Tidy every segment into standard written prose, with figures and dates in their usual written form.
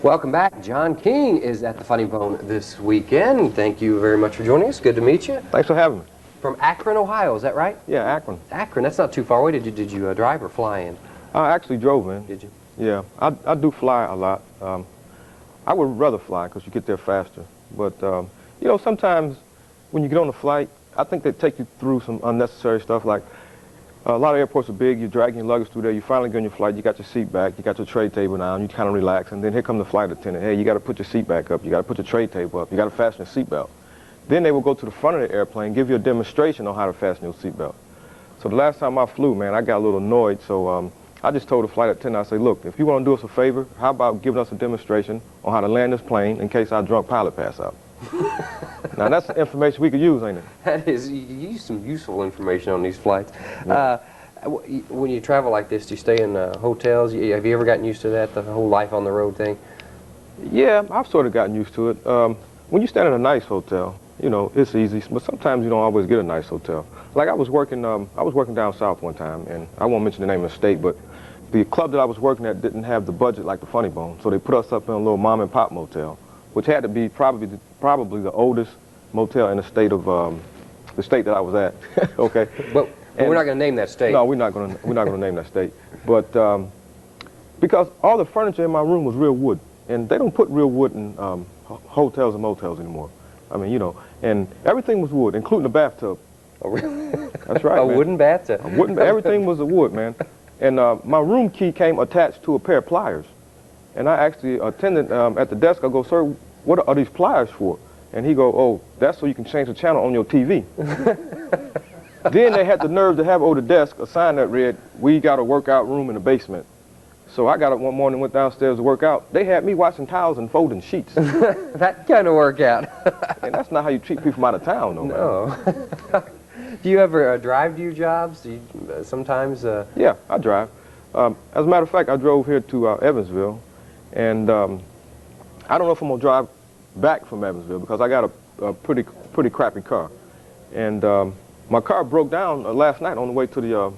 Welcome back. John King is at the Funny Bone this weekend. Thank you very much for joining us. Good to meet you. Thanks for having me. From Akron, Ohio, is that right? Yeah, Akron. Akron, that's not too far away. Did you drive or fly in? I actually drove in. Did you? Yeah, I do fly a lot. I would rather fly because you get there faster. But, you know, sometimes when you get on a flight, I think they take you through some unnecessary stuff. Like, a lot of airports are big, you're dragging your luggage through there, you finally get on your flight, you got your seat back, you got your tray table down, you kind of relax, and then here comes the flight attendant. Hey, you got to put your seat back up, you got to put your tray table up, you got to fasten your seat belt. Then they will go to the front of the airplane, give you a demonstration on how to fasten your seat belt. So the last time I flew, man, I got a little annoyed, so I just told the flight attendant, I said, look, if you want to do us a favor, how about giving us a demonstration on how to land this plane in case our drunk pilot pass out? Now that's information we could use, ain't it? That is, you use some useful information on these flights. Yeah. When you travel like this, do you stay in hotels? Have you ever gotten used to that, the whole life on the road thing? Yeah, I've sort of gotten used to it. When you stand in a nice hotel, you know, it's easy, but sometimes you don't always get a nice hotel. Like I was working down south one time, and I won't mention the name of the state, but the club that I was working at didn't have the budget like the Funny Bone, so they put us up in a little mom and pop motel, which had to be probably the oldest motel in the state that I was at. Okay. But we're not going to name that state. No, we're not going to name that state. But because all the furniture in my room was real wood, and they don't put real wood in hotels and motels anymore. I mean, you know, and everything was wood, including the bathtub. Oh, really? That's right, a man. Wooden bathtub. Everything was a wood, man. And my room key came attached to a pair of pliers. And I actually attended at the desk. I go, sir, what are these pliers for? And he go, oh, that's so you can change the channel on your TV. Then they had the nerve to have over the desk a sign that read, we got a workout room in the basement. So I got up one morning and went downstairs to work out. They had me washing towels and folding sheets. That kind of workout. And that's not how you treat people from out of town, though, no. Do you ever drive to your jobs? Do you, sometimes? Yeah, I drive. As a matter of fact, I drove here to Evansville, and I don't know if I'm going to drive back from Evansville because I got a pretty crappy car. And my car broke down last night on the way to the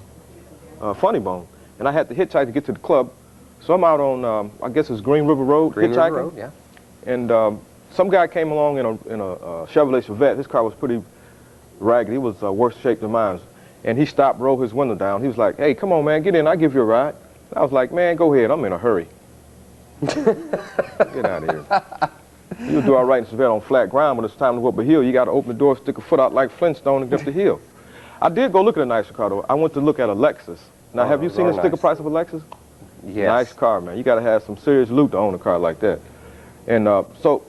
Funny Bone, and I had to hitchhike to get to the club. So I'm out on, I guess it's Green River Road, hitchhiking. River Road, yeah. And some guy came along in a Chevrolet Chevette. His car was pretty ragged. He was worse shape than mine. And he stopped, rolled his window down. He was like, hey, come on, man, get in. I'll give you a ride. And I was like, man, go ahead. I'm in a hurry. Get out of here. You'll do all right in Chevette on flat ground, but it's time to go up a hill. You got to open the door, stick a foot out like Flintstone and get up the hill. I did go look at a nicer car, though. I went to look at a Lexus. Now, have you seen the sticker price of a Lexus? Yes. Nice car, man. You got to have some serious loot to own a car like that. And so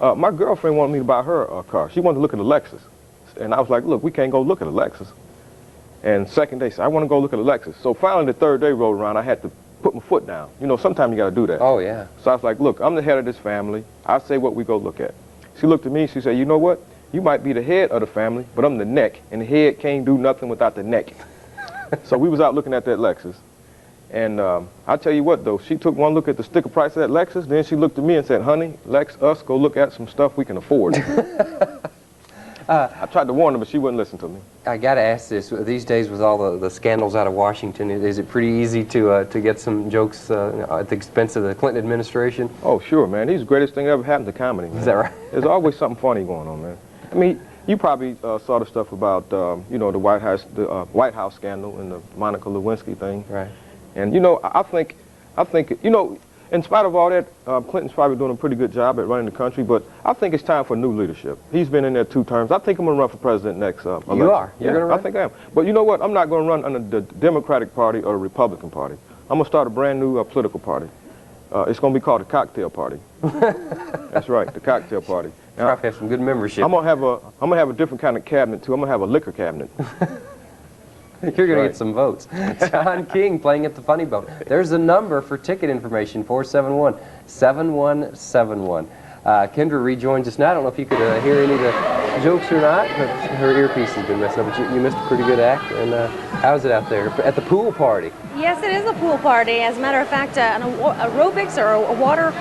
my girlfriend wanted me to buy her a car. She wanted to look at a Lexus. And I was like, look, we can't go look at a Lexus. And second day, said, I want to go look at a Lexus. So finally, the third day rolled around, I had to put my foot down. You know, sometimes you got to do that. Oh, yeah. So I was like, look, I'm the head of this family. I say what we go look at. She looked at me, she said, you know what? You might be the head of the family, but I'm the neck, and the head can't do nothing without the neck. So we was out looking at that Lexus. And I tell you what, though, she took one look at the sticker price of that Lexus, then she looked at me and said, honey, let's go look at some stuff we can afford. I tried to warn her, but she wouldn't listen to me. I got to ask this. These days, with all the scandals out of Washington, is it pretty easy to get some jokes at the expense of the Clinton administration? Oh, sure, man. He's the greatest thing that ever happened to comedy, man. Is that right? There's always something funny going on, man. I mean, you probably saw the stuff about, you know, the White House scandal and the Monica Lewinsky thing. Right. And, you know, I think, you know, in spite of all that, Clinton's probably doing a pretty good job at running the country, but I think it's time for new leadership. He's been in there 2 terms. I think I'm going to run for president next election. You are? You're going to run? I think I am. But you know what? I'm not going to run under the Democratic Party or the Republican Party. I'm going to start a brand new political party. It's going to be called the Cocktail Party. That's right, the Cocktail Party. Now, probably have some good membership. I'm going to have a different kind of cabinet, too. I'm going to have a liquor cabinet. You're going to get some votes. John King playing at the Funny Bone. There's a number for ticket information, 471-7171. Kendra rejoins us now. I don't know if you could hear any of the jokes or not, but her earpiece has been messed up. But you missed a pretty good act. And how's it out there at the pool party? Yes, it is a pool party. As a matter of fact, an aerobics or a water